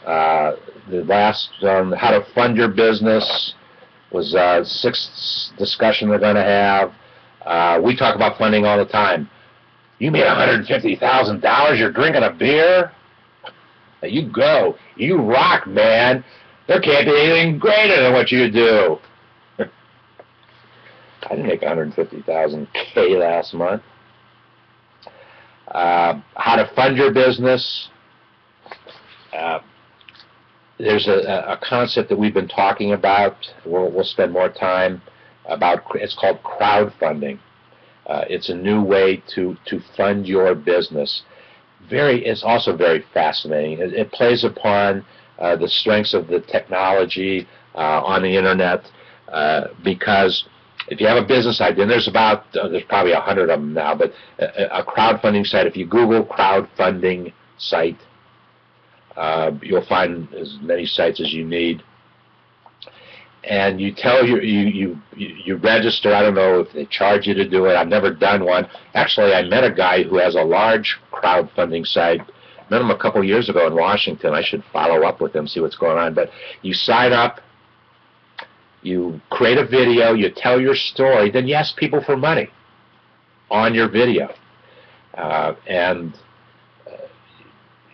The last on how to fund your business was sixth discussion they're going to have. We talk about funding all the time. You made $150,000. You're drinking a beer. You go. You rock, man. There can't be anything greater than what you do. I didn't make $150,000 last month. How to fund your business. There's a concept that we've been talking about. We'll spend more time about. It's called crowdfunding. It's a new way to fund your business. It's also very fascinating. It plays upon the strengths of the technology on the internet because if you have a business idea, and there's probably 100 of them now, but a crowdfunding site, if you Google crowdfunding site, you'll find as many sites as you need. And you tell you register. I don't know if they charge you to do it. I've never done one. Actually, I met a guy who has a large crowdfunding site. Met him a couple years ago in Washington. I should follow up with him, see what's going on. But you sign up, you create a video, you tell your story, then you ask people for money on your video.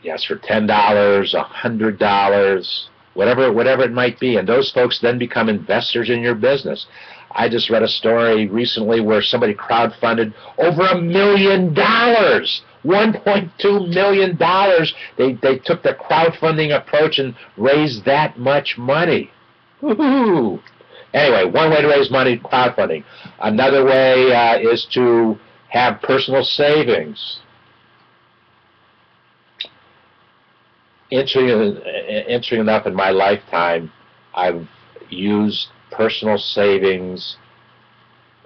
You ask for $10, $100, whatever it might be, and those folks then become investors in your business. I just read a story recently where somebody crowdfunded over $1 million, $1.2 million. They took the crowdfunding approach and raised that much money. Woohoo! Anyway, one way to raise money, crowdfunding. Another way is to have personal savings. Interesting enough, in my lifetime, I've used personal savings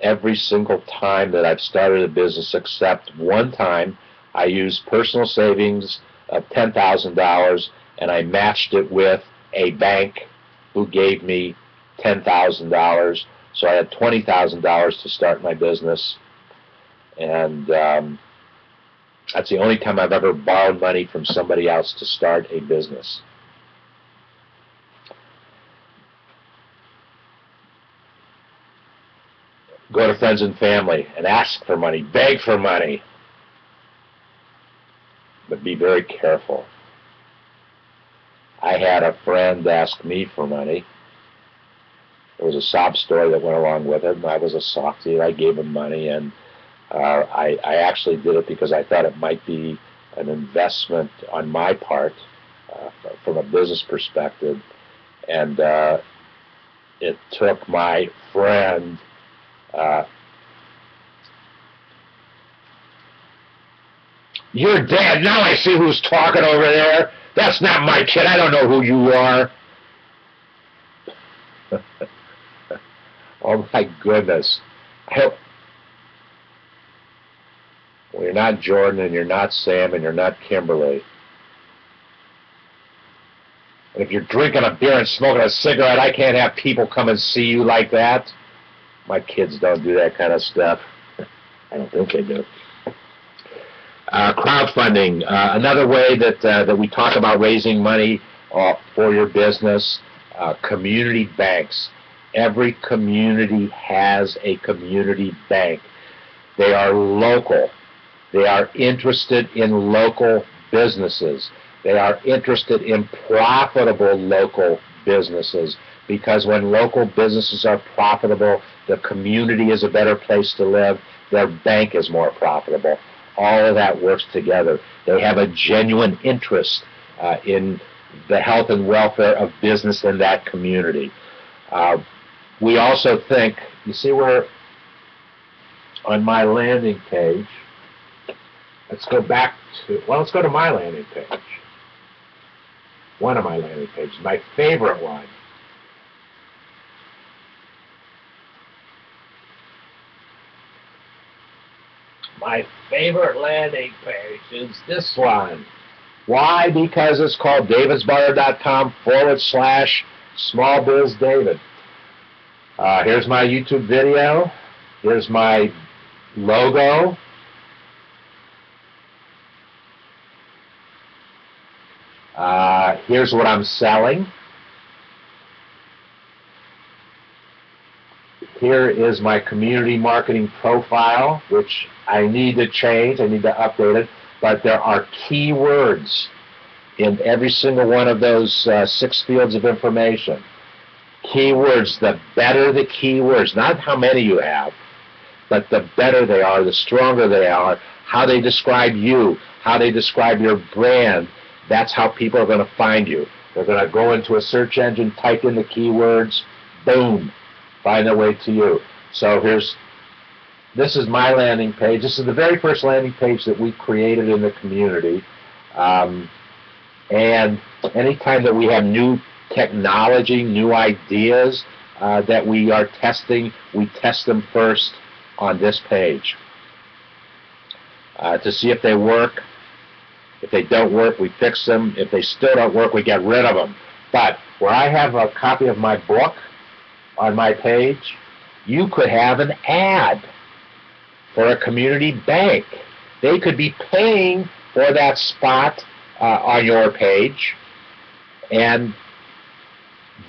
every single time that I've started a business, except one time I used personal savings of $10,000 and I matched it with a bank who gave me $10,000. So I had $20,000 to start my business, and that's the only time I've ever borrowed money from somebody else to start a business. Go to friends and family and ask for money, beg for money, but be very careful. I had a friend ask me for money. There was a sob story that went along with it, and I was a softie. I gave him money, and I actually did it because I thought it might be an investment on my part from a business perspective, and it took my friend You're dead. Now I see who's talking over there. That's not my kid. I don't know who you are. Oh my goodness. Well, you're not Jordan, and you're not Sam, and you're not Kimberly. And if you're drinking a beer and smoking a cigarette, I can't have people come and see you like that. My kids don't do that kind of stuff. I don't think they do. Crowdfunding, another way that we talk about raising money for your business. Community banks. Every community has a community bank. They are local. They are interested in local businesses. They are interested in profitable local businesses, because when local businesses are profitable, the community is a better place to live, their bank is more profitable. All of that works together. They have a genuine interest in the health and welfare of business in that community. We also think, you see where on my landing page, let's go back to, well, let's go to my landing page. One of my landing pages, my favorite one. My favorite landing page is this one. Why? Because it's called davidsbarter.com/SmallBizDavid. Here's my YouTube video. Here's my logo. Here's what I'm selling. Here is my community marketing profile, which I need to change. I need to update it. But there are keywords in every single one of those 6 fields of information. Keywords, the better the keywords, not how many you have, but the better they are, the stronger they are, how they describe you, how they describe your brand, that's how people are going to find you. They're going to go into a search engine, type in the keywords, boom, find their way to you. So this is my landing page. This is the very first landing page that we created in the community. And anytime that we have new technology, new ideas that we are testing, we test them first on this page to see if they work. If they don't work, we fix them. If they still don't work, we get rid of them. But where I have a copy of my book on my page, you could have an ad for a community bank. They could be paying for that spot on your page, and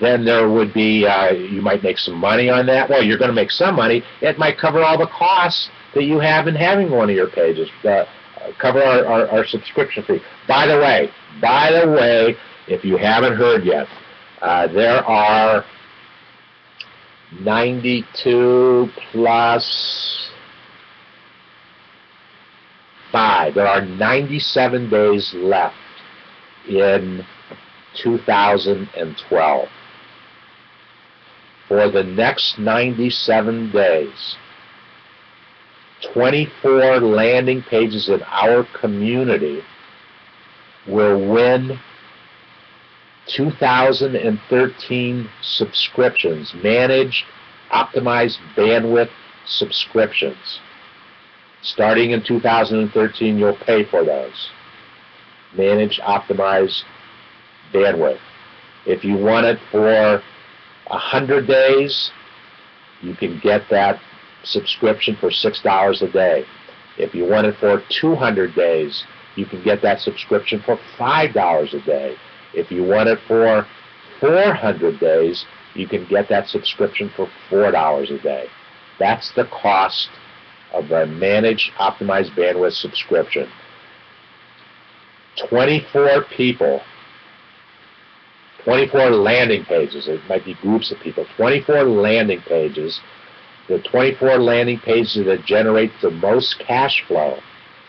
then there would be, you might make some money on that. Well, you're going to make some money. It might cover all the costs that you have in having one of your pages, cover our subscription fee. By the way, if you haven't heard yet, there are 92 plus 5. There are 97 days left in 2012. For the next 97 days, 24 landing pages in our community will win 2013 subscriptions, managed, optimized bandwidth subscriptions. Starting in 2013, you'll pay for those. Managed, optimized bandwidth. If you want it for 100 days, you can get that subscription for $6 a day. If you want it for 200 days, you can get that subscription for $5 a day. If you want it for 400 days, you can get that subscription for $4 a day. That's the cost of a managed, optimized bandwidth subscription. 24 people, 24 landing pages, it might be groups of people, 24 landing pages, the 24 landing pages that generate the most cash flow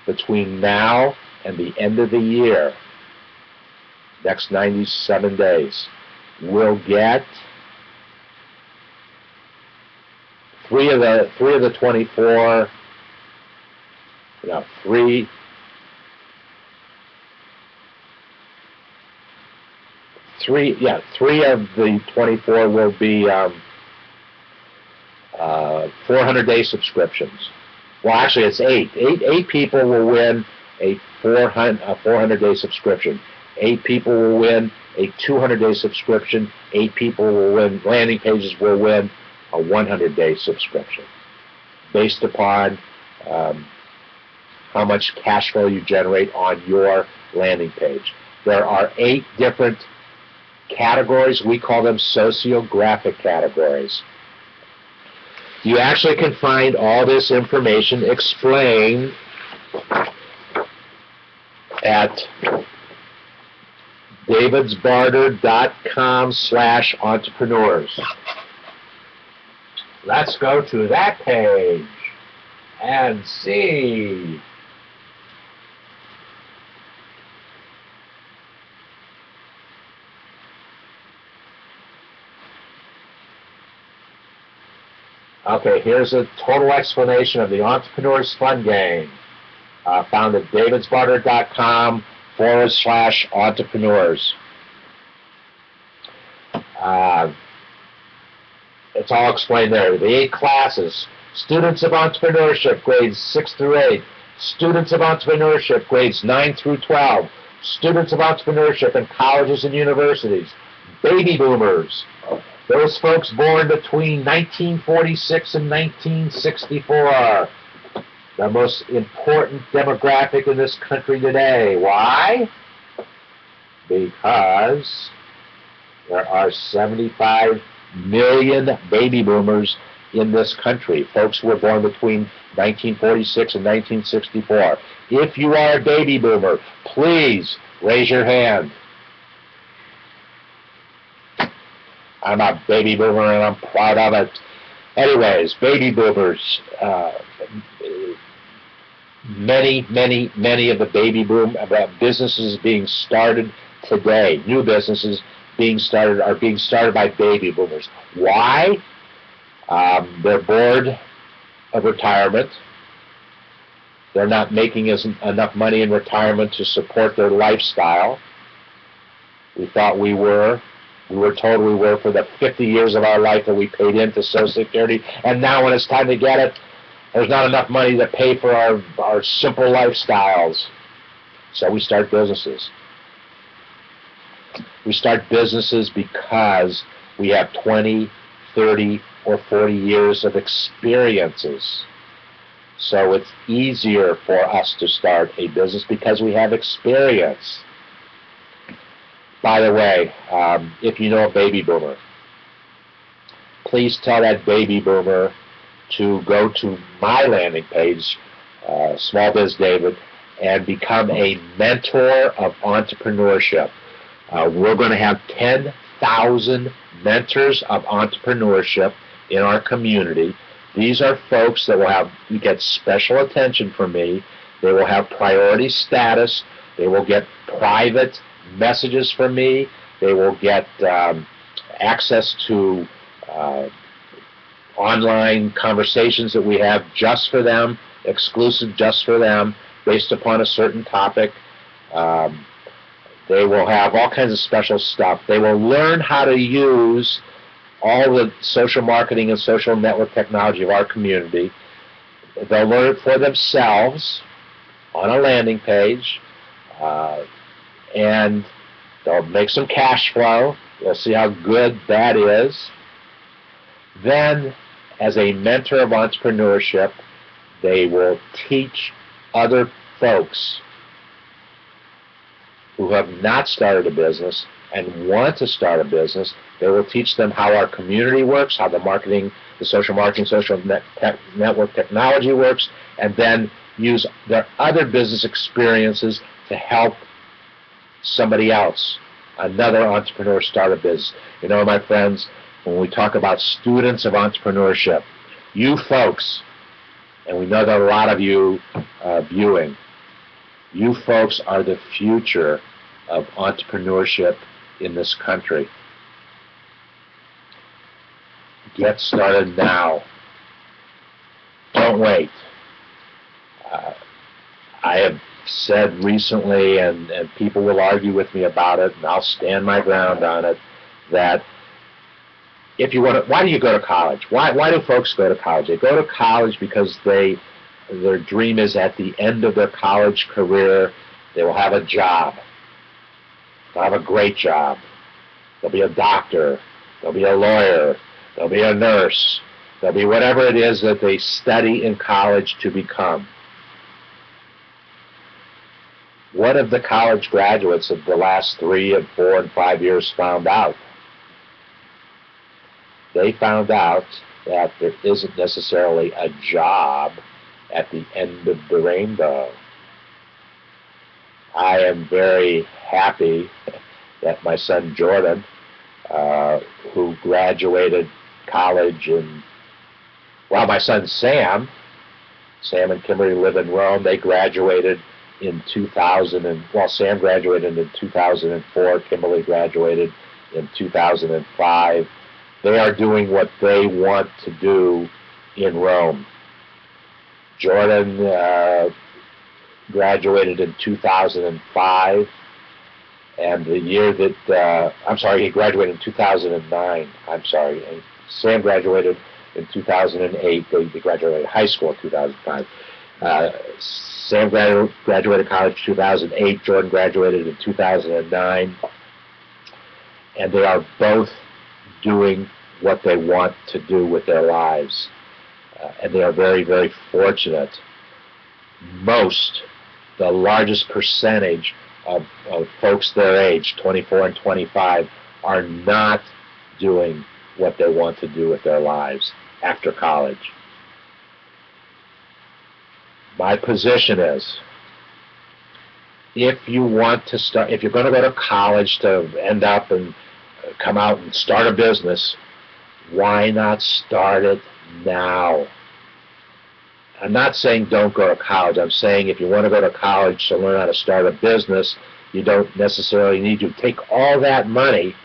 between now and the end of the year, next 97 days, will get three of the 24, three of the 24 will be 400-day subscriptions. Well, actually, it's 8. Eight people will win a 400-day subscription. 8 people will win a 200-day subscription. 8 people will win, landing pages will win a 100-day subscription, based upon how much cash flow you generate on your landing page. There are 8 different categories. We call them sociographic categories. You actually can find all this information explained at davidsbarter.com/entrepreneurs. Let's go to that page and see. Okay, here's a total explanation of the Entrepreneur's Fun Game, found at davidsbarter.com/entrepreneurs. It's all explained there. The 8 classes: students of entrepreneurship, grades 6 through 8, students of entrepreneurship, grades 9 through 12, students of entrepreneurship in colleges and universities, baby boomers, those folks born between 1946 and 1964, the most important demographic in this country today. Why? Because there are 75 million baby boomers in this country. Folks were born between 1946 and 1964. If you are a baby boomer, please raise your hand. I'm a baby boomer and I'm proud of it. Anyways, baby boomers, many of the baby boom businesses being started today, new businesses are being started by baby boomers. Why? They're bored of retirement. They're not making enough money in retirement to support their lifestyle. We thought we were. We were told we were for the 50 years of our life that we paid into Social Security, and now when it's time to get it, there's not enough money to pay for our simple lifestyles. So we start businesses. We start businesses because we have 20, 30, or 40 years of experiences. So it's easier for us to start a business because we have experience. By the way, if you know a baby boomer, please tell that baby boomer to go to my landing page, SmallBizDavid, and become a mentor of entrepreneurship. We're going to have 10,000 mentors of entrepreneurship in our community. These are folks that will get special attention from me. They will have priority status. They will get private messages from me. They will get access to online conversations that we have just for them, exclusive just for them, based upon a certain topic. They will have all kinds of special stuff. They will learn how to use all the social marketing and social network technology of our community. They'll learn it for themselves on a landing page, and they'll make some cash flow. You'll see how good that is. Then, as a mentor of entrepreneurship, they will teach other folks who have not started a business and want to start a business. They will teach them how our community works, how the social marketing, social network technology works, and then use their other business experiences to help somebody else, another entrepreneur, start a business. You know, my friends, when we talk about students of entrepreneurship, you folks, and we know that a lot of you viewing, you folks are the future of entrepreneurship in this country. Get started now. Don't wait. I have said recently, and people will argue with me about it, and I'll stand my ground on it, that if you want to, why do you go to college? Why do folks go to college? They go to college because their dream is at the end of their college career, they will have a job. They'll have a great job. They'll be a doctor. They'll be a lawyer. They'll be a nurse. They'll be whatever it is that they study in college to become. What have the college graduates of the last 3 and 4 and 5 years found out? They found out that there isn't necessarily a job at the end of the rainbow. I am very happy that my son Jordan, who graduated college my son Sam and Kimberly live in Rome. They graduated in 2000, Sam graduated in 2004, Kimberly graduated in 2005. They are doing what they want to do in Rome. Jordan graduated in 2005, and the year that, he graduated in 2009, and Sam graduated in 2008, they graduated high school in 2005. Sam graduated college in 2008, Jordan graduated in 2009, and they are both doing what they want to do with their lives. And they are very, very fortunate. The largest percentage of folks their age, 24 and 25, are not doing what they want to do with their lives after college. My position is, if you want to start, if you're going to go to college to end up and come out and start a business, why not start it now? I'm not saying don't go to college. I'm saying if you want to go to college to learn how to start a business, you don't necessarily need to take all that money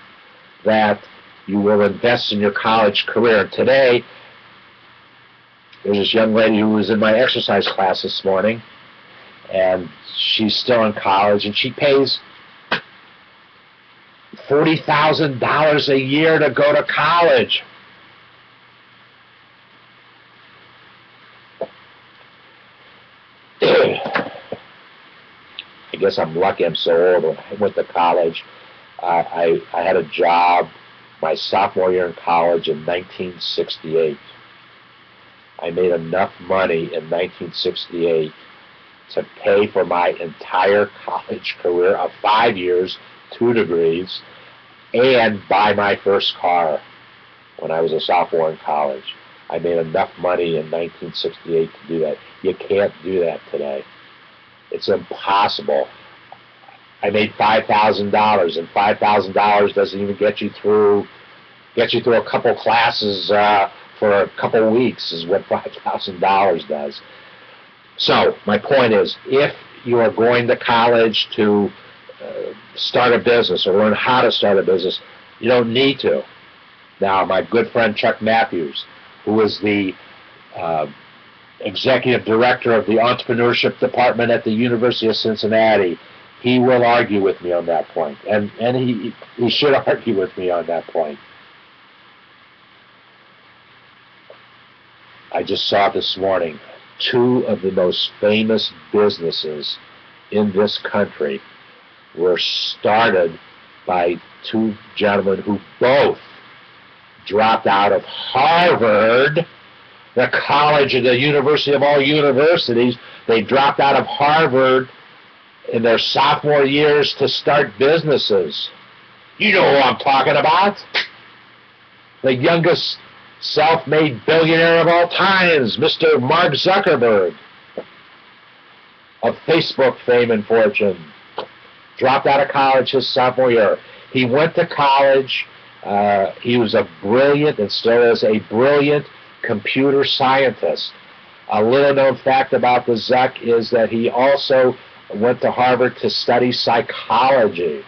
that you will invest in your college career. And today, there's this young lady who was in my exercise class this morning, and she's still in college, and she pays $40,000 a year to go to college. I guess I'm lucky I'm so old. When I went to college, I had a job my sophomore year in college in 1968. I made enough money in 1968 to pay for my entire college career of 5 years, 2 degrees, and buy my first car when I was a sophomore in college. I made enough money in 1968 to do that. You can't do that today. It's impossible. I made $5,000, and $5,000 doesn't even get you through a couple classes for a couple weeks, is what $5,000 does. So my point is, if you are going to college to start a business or learn how to start a business, you don't need to. Now, my good friend Chuck Matthews, who is the executive director of the entrepreneurship department at the University of Cincinnati, he will argue with me on that point, and he should argue with me on that point. I just saw this morning 2 of the most famous businesses in this country were started by 2 gentlemen who both dropped out of Harvard, the college of the university of all universities. They dropped out of Harvard in their sophomore years to start businesses. You know who I'm talking about. The youngest self-made billionaire of all times, Mr. Mark Zuckerberg of Facebook fame and fortune. Dropped out of college his sophomore year. He went to college. He was a brilliant, and still is a brilliant, computer scientist. A little known fact about the Zuck is that he also went to Harvard to study psychology,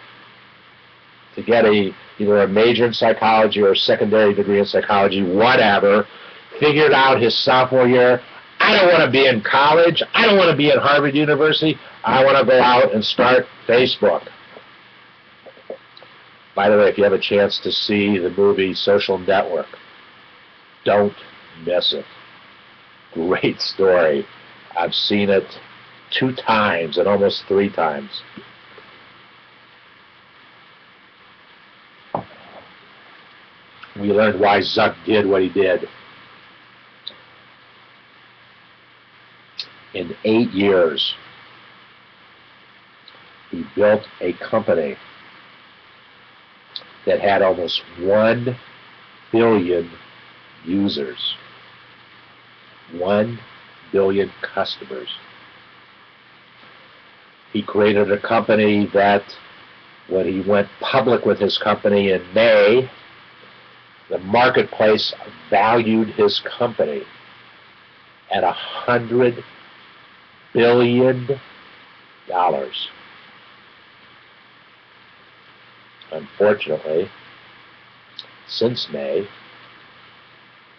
to get either a major in psychology or a secondary degree in psychology, whatever. Figured out his sophomore year, I don't want to be in college, I don't want to be at Harvard University, I want to go out and start Facebook. By the way, if you have a chance to see the movie Social Network, don't miss it. Great story. I've seen it 2 times and almost 3 times. We learned why Zuck did what he did. In 8 years, he built a company that had almost 1 billion users, 1 billion customers. He created a company that, when he went public with his company in May, the marketplace valued his company at $100 billion. Unfortunately, since May,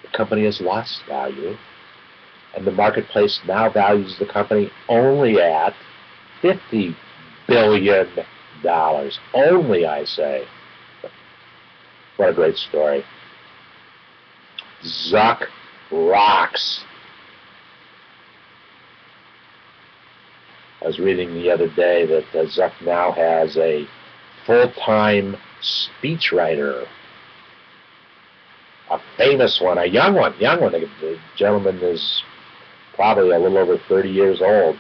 the company has lost value, and the marketplace now values the company only at $50 billion. Only, I say. What a great story. Zuck rocks. I was reading the other day that Zuck now has a full-time speechwriter, a famous one, a young one. The gentleman is probably a little over 30 years old.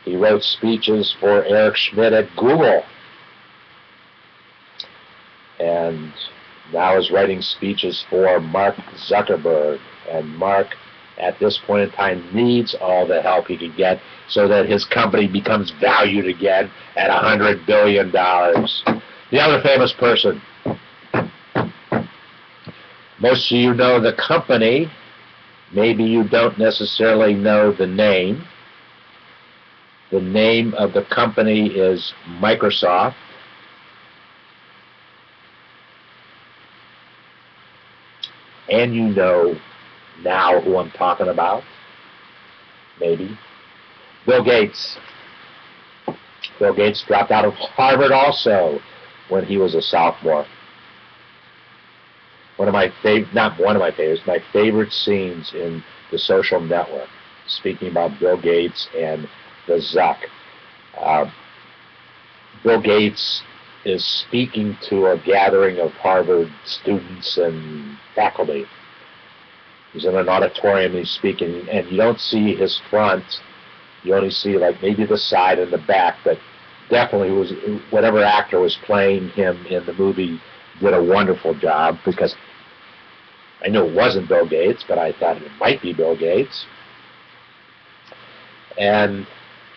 He wrote speeches for Eric Schmidt at Google. And now is writing speeches for Mark Zuckerberg. And Mark, at this point in time, needs all the help he can get so that his company becomes valued again at $100 billion. The other famous person. Most of you know the company. Maybe you don't necessarily know the name. The name of the company is Microsoft. And you know now who I'm talking about. Maybe. Bill Gates. Bill Gates dropped out of Harvard also when he was a sophomore. One of my not one of my favorites, my favorite scenes in The Social Network, speaking about Bill Gates and the Zuck. Bill Gates is speaking to a gathering of Harvard students and faculty. He's in an auditorium and he's speaking, and you don't see his front. You only see like maybe the side and the back, but definitely whatever actor was playing him in the movie did a wonderful job, because I knew it wasn't Bill Gates, but I thought it might be Bill Gates. And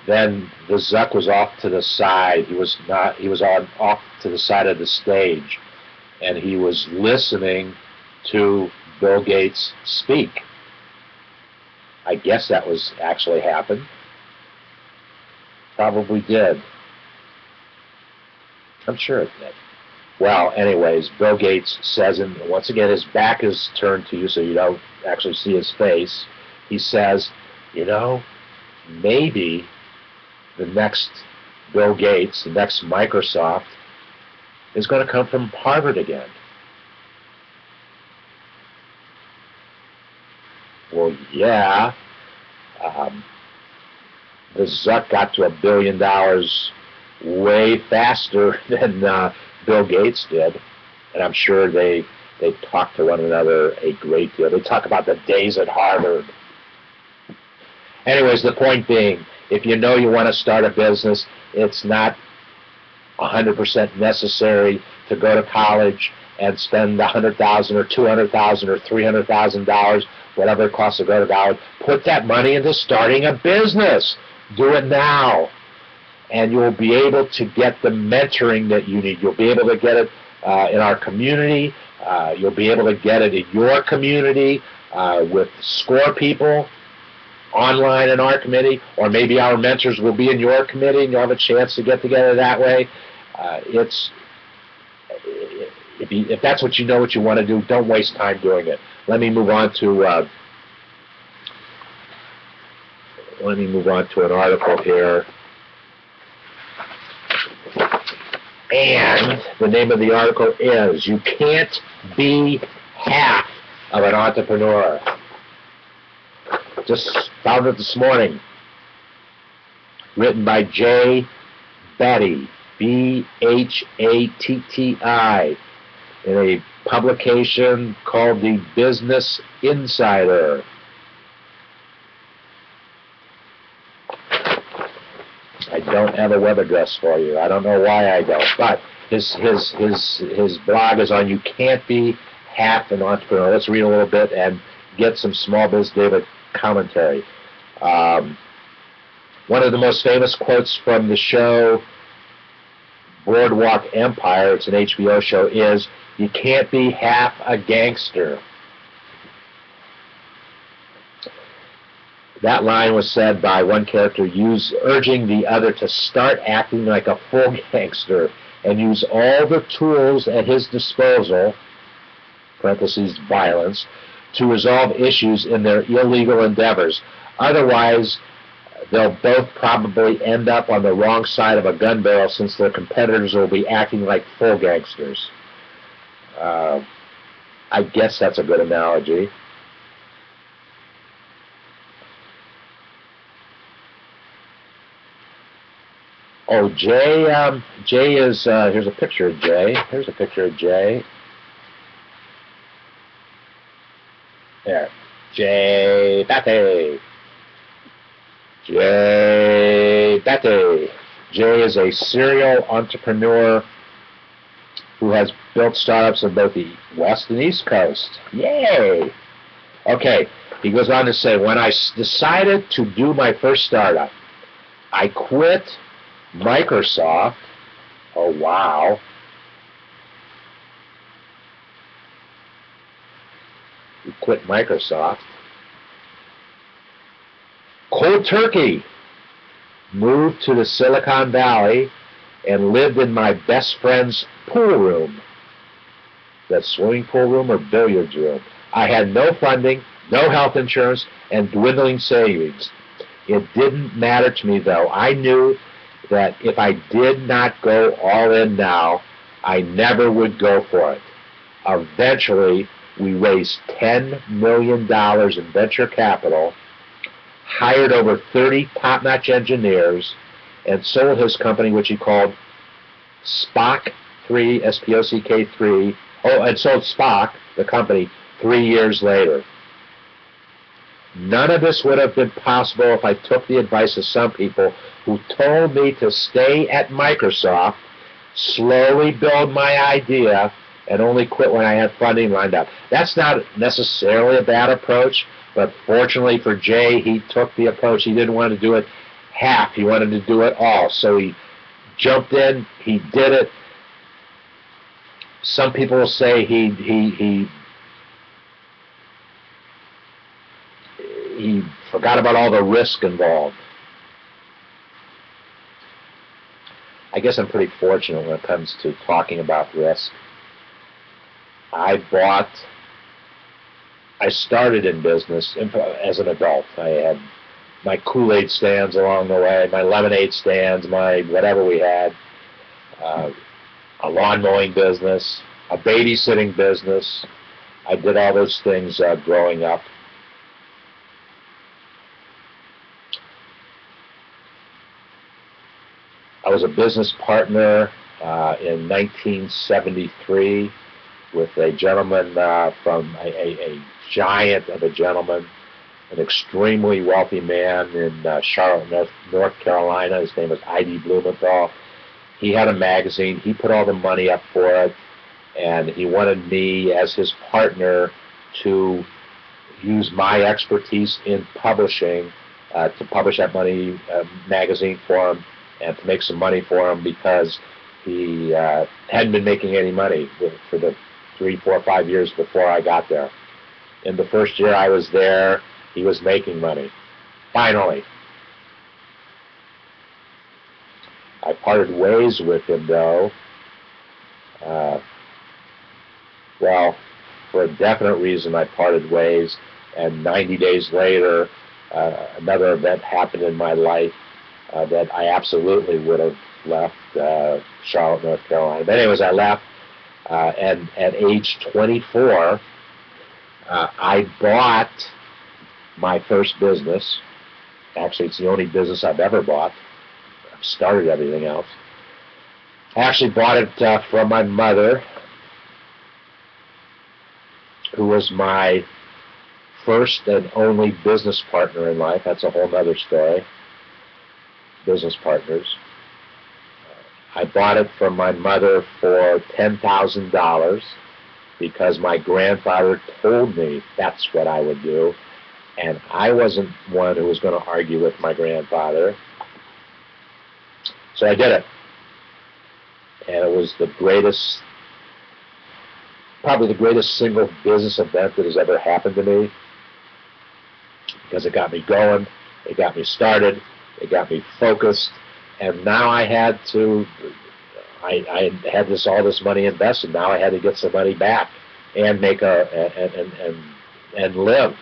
then the Zuck was off to the side. He was off to the side of the stage, and he was listening to Bill Gates speak. I guess that was actually happened. Probably did. I'm sure it did. Well, anyways, Bill Gates says, and once again his back is turned to you so you don't actually see his face. He says, you know, maybe the next Bill Gates, the next Microsoft, is going to come from Harvard again. Well, yeah. The Zuck got to $1 billion way faster than Bill Gates did, and I'm sure they talk to one another a great deal. They talk about the days at Harvard. Anyways, the point being, if you know you want to start a business, it's not 100% necessary to go to college and spend $100,000 or $200,000 or $300,000, whatever it costs to go to college. Put that money into starting a business. Do it now. And you'll be able to get the mentoring that you need. You'll be able to get it in our community. You'll be able to get it in your community with SCORE people online in our committee, or maybe our mentors will be in your committee and you'll have a chance to get together that way. If that's what you know what you want to do, don't waste time doing it. Let me move on to an article here. And the name of the article is "You Can't Be Half of an Entrepreneur." Just found it this morning. Written by J. Bhatti, B-H-A-T-T-I, in a publication called the Business Insider. I don't have a web address for you. I don't know why I don't, but his blog is on "You Can't Be Half an Entrepreneur." Let's read a little bit and get some SmallBizDavid commentary. One of the most famous quotes from the show Boardwalk Empire, it's an HBO show, is, "You can't be half a gangster." That line was said by one character urging the other to start acting like a full gangster and use all the tools at his disposal, parentheses, violence, to resolve issues in their illegal endeavors. Otherwise, they'll both probably end up on the wrong side of a gun barrel, since their competitors will be acting like full gangsters. I guess that's a good analogy. Oh, Jay is, here's a picture of Jay. Here's a picture of Jay. There. Jay Bhatti. Jay Bhatti. Jay is a serial entrepreneur who has built startups on both the West and East Coast. Yay! Okay, he goes on to say, when I decided to do my first startup, I quit Microsoft. Oh, wow. You quit Microsoft. Cold turkey. Moved to the Silicon Valley and lived in my best friend's pool room. That swimming pool room or billiards room. I had no funding, no health insurance, and dwindling savings. It didn't matter to me, though. I knew that if I did not go all in now, I never would go for it. Eventually, we raised $10 million in venture capital, hired over 30 top-notch engineers, and sold his company, which he called Spock 3, S-P-O-C-K 3, and sold Spock, the company, 3 years later. None of this would have been possible if I took the advice of some people who told me to stay at Microsoft, slowly build my idea, and only quit when I had funding lined up. That's not necessarily a bad approach, but fortunately for Jay, he took the approach. He didn't want to do it half. He wanted to do it all. So he jumped in. He did it. Some people will say he forgot about all the risk involved. I guess I'm pretty fortunate when it comes to talking about risk. I started in business as an adult. I had my Kool-Aid stands along the way, my lemonade stands, my whatever we had, a lawn mowing business, a babysitting business. I did all those things growing up. I was a business partner in 1973 with a gentleman from a giant of a gentleman, an extremely wealthy man in Charlotte, North Carolina. His name was I.D. Blumenthal. He had a magazine. He put all the money up for it, and he wanted me as his partner to use my expertise in publishing to publish that magazine for him and to make some money for him because he hadn't been making any money for the 3, 4, 5 years before I got there. In the first year I was there, he was making money. Finally. I parted ways with him, though. Well, for a definite reason I parted ways, and 90 days later, another event happened in my life that I absolutely would have left Charlotte, North Carolina. But anyways, I left, and at age 24, I bought my first business. Actually, it's the only business I've ever bought. I've started everything else. I actually bought it from my mother, who was my first and only business partner in life. That's a whole other story. Business partners. I bought it from my mother for $10,000 because my grandfather told me that's what I would do, and I wasn't one who was going to argue with my grandfather. So I did it. And it was the greatest, probably the greatest single business event that has ever happened to me, because it got me going, it got me started, it got me focused, and now I had all this money invested. Now I had to get some money back and make and live.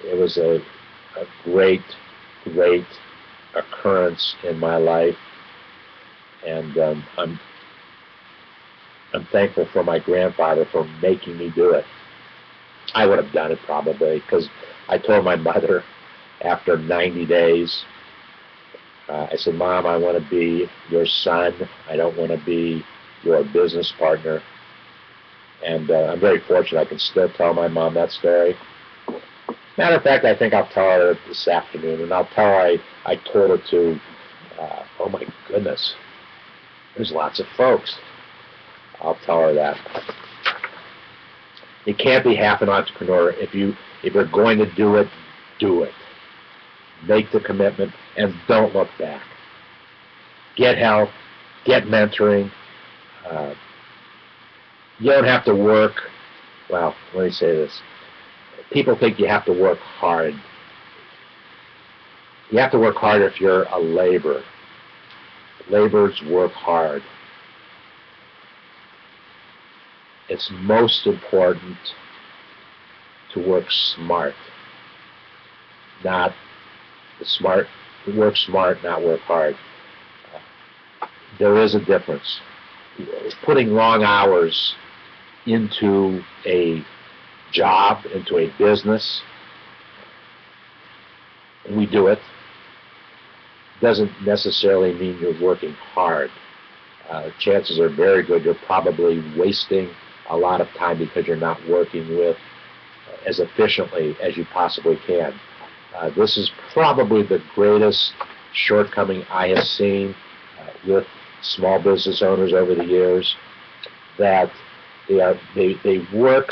It was a great occurrence in my life, and I'm thankful for my grandfather for making me do it. I would have done it probably, because I told my mother after 90 days, I said, "Mom, I want to be your son. I don't want to be your business partner." And I'm very fortunate I can still tell my mom that story. Matter of fact, I think I'll tell her this afternoon, and I'll tell her I told her to, oh my goodness, there's lots of folks. I'll tell her that. You can't be half an entrepreneur. If you're going to do it, do it. Make the commitment, and don't look back. Get help, get mentoring. You don't have to work. Well, let me say this. People think you have to work hard. You have to work hard if you're a laborer. Laborers work hard. It's most important to work smart, not work smart, not work hard. There is a difference. Putting long hours into a job, into a business, and we do it, doesn't necessarily mean you're working hard. Chances are very good you're probably wasting a lot of time because you're not working with as efficiently as you possibly can. This is probably the greatest shortcoming I have seen with small business owners over the years, that they work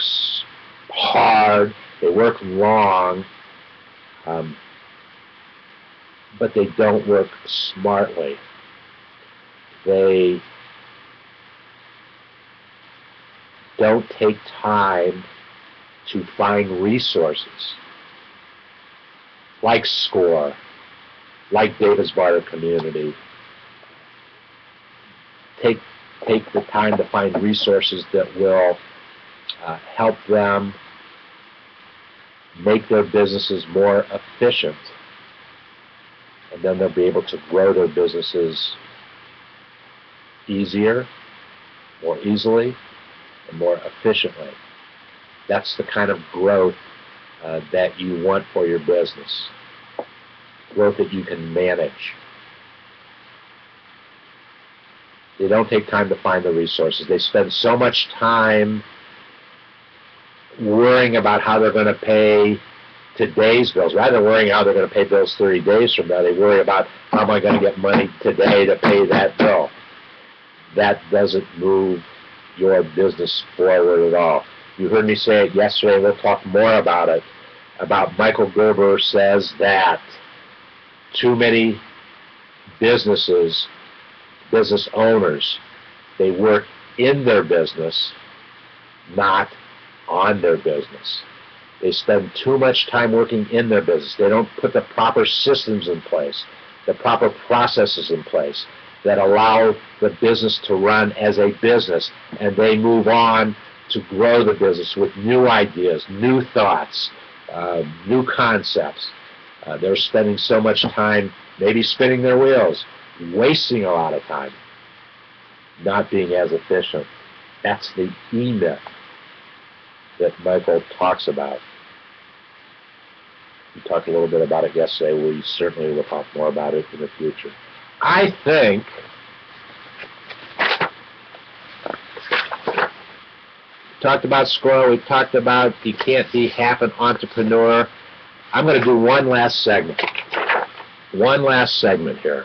hard, they work long, but they don't work smartly. They don't take time to find resources like SCORE, like David's Barter Community. Take the time to find resources that will help them make their businesses more efficient, and then they'll be able to grow their businesses easier, more easily, and more efficiently. That's the kind of growth that you want for your business. Growth that you can manage. They don't take time to find the resources. They spend so much time worrying about how they're going to pay today's bills. Rather than worrying how they're going to pay bills 30 days from now, they worry about how am I going to get money today to pay that bill. That doesn't move your business forward at all. You heard me say it yesterday. We'll talk more about it. About Michael Gerber says that too many business owners, they work in their business, not on their business. They spend too much time working in their business. They don't put the proper systems in place, the proper processes in place that allow the business to run as a business, and they move on to grow the business with new ideas, new thoughts, new concepts. They're spending so much time maybe spinning their wheels, wasting a lot of time, not being as efficient. That's the E-myth that Michael talks about. We talked a little bit about it yesterday. We certainly will talk more about it in the future. I think we talked about SCORE. We talked about you can't be half an entrepreneur. I'm going to do one last segment. One last segment here.